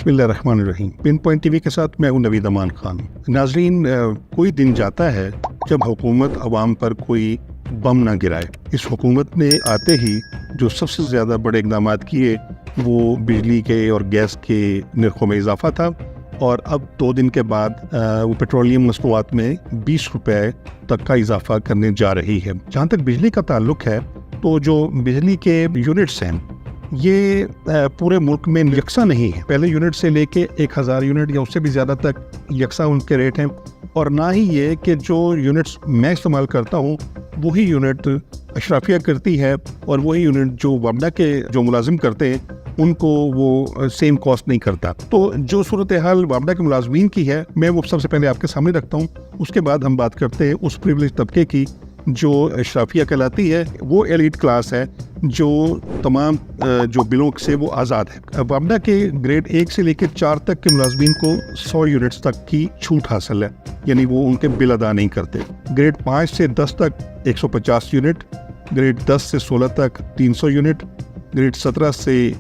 बिस्मिल्लाहिर्रहमानिर्रहीम। Pin point TV के साथ मैं हूं नवीद अमान खान। नाजरीन, कोई दिन जाता है जब हुकूमत अवाम पर कोई बम ना गिराए। इस हुकूमत ने आते ही जो सबसे ज़्यादा बड़े इक़दाम किए वो बिजली के और गैस के नरखों में इजाफा था, और अब 2 दिन के बाद वो पेट्रोलियम मसनूआत में 20 रुपये तक का इजाफा करने जा रही है। जहाँ तक बिजली का ताल्लुक है तो जो बिजली के यूनिट्स हैं ये पूरे मुल्क में यकसा नहीं है। पहले यूनिट से लेके 1000 यूनिट या उससे भी ज़्यादा तक यकसा उनके रेट हैं, और ना ही ये कि जो यूनिट्स मैं इस्तेमाल करता हूँ वही यूनिट अशराफिया करती है, और वही यूनिट जो वामडा के जो मुलाजिम करते हैं उनको वो सेम कॉस्ट नहीं करता। तो जो सूरत हाल वामडा के मुलाजमीन की है मैं वो सबसे पहले आपके सामने रखता हूँ। उसके बाद हम बात करते हैं उस प्रिविलेज तबके की जो अशराफिया कहलाती है। वो एलीट क्लास है जो तमाम जो बिलों से वो आज़ाद है। वामडा के ग्रेड 1 से लेकर 4 तक के मुलाजमीन को 100 यूनिट्स तक की छूट हासिल है, यानी वो उनके बिल अदा नहीं करते। ग्रेड 5 से 10 तक 150 यूनिट, ग्रेड 10 से 16 तक 300 यूनिट, ग्रेड 17 से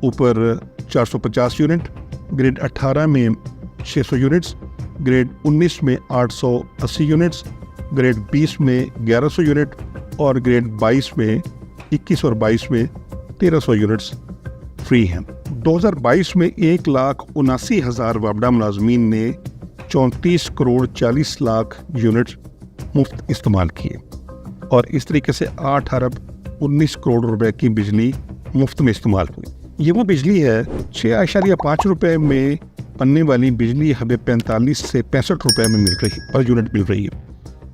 ऊपर 450 यूनिट, ग्रेड 18 में 600 यूनिट्स, ग्रेड 19 में 880 यूनिट्स, ग्रेड 20 में 1100 यूनिट, और ग्रेड 22 में 21 और 22 में 1300 यूनिट्स फ्री हैं। 2022 में 1,79,000 वामडा मुलाजमीन ने 34 करोड़ 40 लाख यूनिट्स मुफ्त इस्तेमाल किए, और इस तरीके से 8 अरब 19 करोड़ रुपए की बिजली मुफ्त में इस्तेमाल हुई। ये वो बिजली है 6.5 रुपये में बनने वाली बिजली हमें 45 से 65 रुपये में मिल रही पर यूनिट मिल रही है,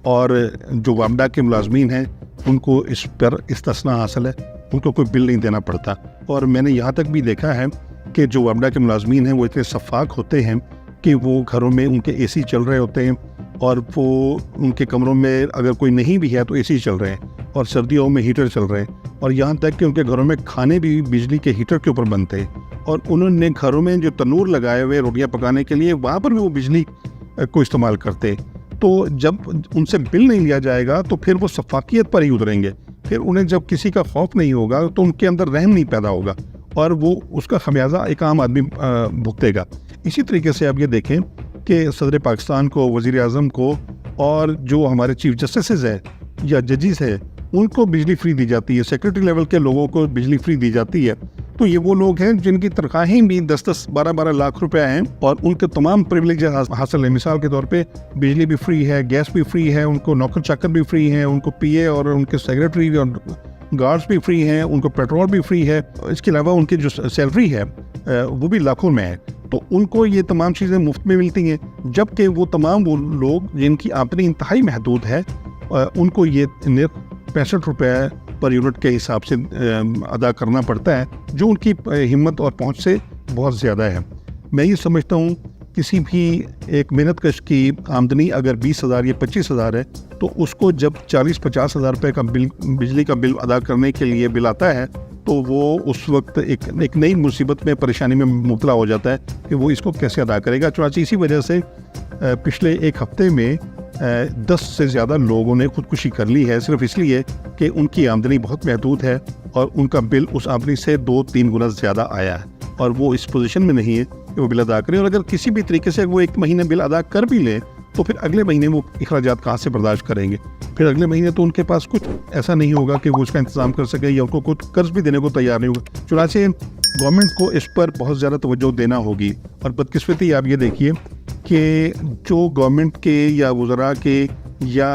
और जो वामडा के मुलाजमीन हैं उनको इस पर इस्तिस्ना हासिल है, उनको कोई बिल नहीं देना पड़ता। और मैंने यहाँ तक भी देखा है कि जो वामडा के मुलाजमीन हैं वो इतने शफ़ाक होते हैं कि वो घरों में उनके एसी चल रहे होते हैं, और वो उनके कमरों में अगर कोई नहीं भी है तो एसी चल रहे हैं, और सर्दियों में हीटर चल रहे हैं, और यहाँ तक कि उनके घरों में खाने भी बिजली के हीटर के ऊपर बनते हैं। और उन्होंने घरों में जो तनूर लगाए हुए रोटियाँ पकाने के लिए वहाँ पर भी वो बिजली को इस्तेमाल करते हैं। तो जब उनसे बिल नहीं लिया जाएगा तो फिर वो शफ़ाकियत पर ही उतरेंगे। फिर उन्हें जब किसी का खौफ नहीं होगा तो उनके अंदर रहम नहीं पैदा होगा, और वो उसका खमियाजा एक आम आदमी भुगतेगा। इसी तरीके से आप ये देखें कि सदर पाकिस्तान को, वज़ीर आज़म को, और जो हमारे चीफ जस्टिस है या जजेस है उनको बिजली फ्री दी जाती है, सेक्रेटरी लेवल के लोगों को बिजली फ्री दी जाती है। तो ये वो लोग हैं जिनकी तनख्वाहें भी 10-10, 12-12 लाख रुपए हैं, और उनके तमाम प्रिविलेज हासिल है। मिसाल के तौर पे बिजली भी फ्री है, गैस भी फ्री है, उनको नौकर चाकर भी फ्री है, उनको पीए और उनके सेक्रेटरी और गार्ड्स भी फ्री हैं, उनको पेट्रोल भी फ्री है। इसके अलावा उनकी जो सैलरी है वो भी लाखों में है, तो उनको ये तमाम चीज़ें मुफ्त में मिलती हैं। जबकि वो तमाम वो लोग जिनकी आमदनी इंतहाई महदूद है उनको ये 65 रुपये पर यूनिट के हिसाब से अदा करना पड़ता है, जो उनकी हिम्मत और पहुंच से बहुत ज़्यादा है। मैं ये समझता हूँ किसी भी एक मेहनतकश की आमदनी अगर 20,000 या 25,000 है तो उसको जब 40-50 हज़ार रुपये का बिल, बिजली का बिल अदा करने के लिए बिल आता है, तो वो उस वक्त एक नई मुसीबत में, परेशानी में मुब्तला हो जाता है कि वो इसको कैसे अदा करेगा। चुनांचे इसी वजह से पिछले 1 हफ्ते में 10 से ज़्यादा लोगों ने खुदकुशी कर ली है, सिर्फ इसलिए कि उनकी आमदनी बहुत महदूद है और उनका बिल उस आमदनी से 2-3 गुना ज़्यादा आया है, और वो इस पोजीशन में नहीं है कि वो बिल अदा करें। और अगर किसी भी तरीके से वो 1 महीने बिल अदा कर भी लें तो फिर अगले महीने वो अखराजात कहाँ से बर्दाश्त करेंगे। फिर अगले महीने तो उनके पास कुछ ऐसा नहीं होगा कि वो उसका इंतज़ाम कर सके, या उनको कुछ कर्ज भी देने को तैयार नहीं होगा। चुनांचे गवर्नमेंट को इस पर बहुत ज़्यादा तवज्जो देना होगी। और बदकिस्मती आप ये देखिए कि जो गवर्नमेंट के या वज़रा के या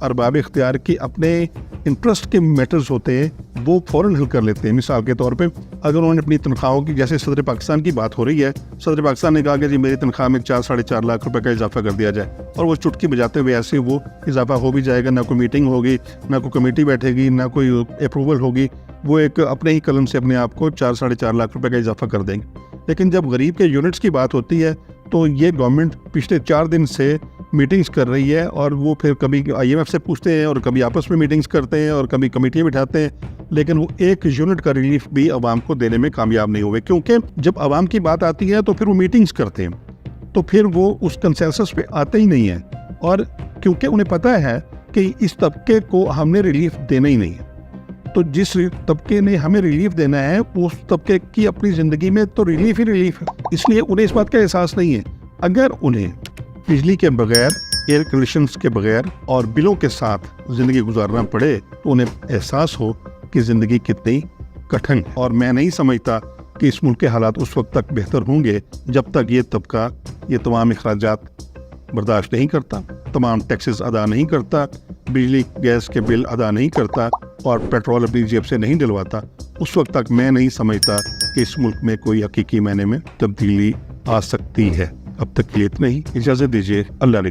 अरबाब इख्तियार के अपने इंटरेस्ट के मैटर्स होते हैं वो फ़ौरन हल कर लेते हैं। मिसाल के तौर पे अगर उन्होंने अपनी तनख्वाहों की, जैसे सदर पाकिस्तान की बात हो रही है, सदर पाकिस्तान ने कहा कि जी मेरी तनख्वाह में 4-4.5 लाख रुपए का इजाफा कर दिया जाए, और वो चुटकी बजाते हुए ऐसे वो इजाफा हो भी जाएगा, ना कोई मीटिंग होगी, ना कोई कमेटी बैठेगी, ना कोई अप्रूवल होगी, वो एक अपने ही कलम से अपने आप को 4-4.5 लाख रुपए का इजाफा कर देंगे। लेकिन जब गरीब के यूनिट्स की बात होती है तो ये गवर्नमेंट पिछले 4 दिन से मीटिंग्स कर रही है, और वो फिर कभी IMF से पूछते हैं और कभी आपस में मीटिंग्स करते हैं और कभी कमेटियाँ बिठाते हैं, लेकिन वो 1 यूनिट का रिलीफ भी आवाम को देने में कामयाब नहीं हुए। क्योंकि जब आवाम की बात आती है तो फिर वो मीटिंग्स करते हैं, तो फिर वो उस कंसेंसस पे आते ही नहीं है, और क्योंकि उन्हें पता है कि इस तबके को हमने रिलीफ देना ही नहीं है। तो जिस तबके ने हमें रिलीफ देना है उस तबके की अपनी ज़िंदगी में तो रिलीफ ही रिलीफ है, इसलिए उन्हें इस बात का एहसास नहीं है। अगर उन्हें बिजली के बगैर, एयर कंडीशंस के बगैर और बिलों के साथ ज़िंदगी गुजारना पड़े तो उन्हें एहसास हो कि ज़िंदगी कितनी कठिन है। और मैं नहीं समझता कि इस मुल्क के हालात उस वक्त तक बेहतर होंगे जब तक ये तबका ये तमाम अखराजात बर्दाश्त नहीं करता, तमाम टैक्सेस अदा नहीं करता, बिजली गैस के बिल अदा नहीं करता और पेट्रोल अपनी जेब से नहीं डलवाता। उस वक्त तक मैं नहीं समझता कि इस मुल्क में कोई हकीकी मायने में तब्दीली आ सकती है। अब तक के लिए इतना ही, इजाज़त दीजिए। अल्लाह ने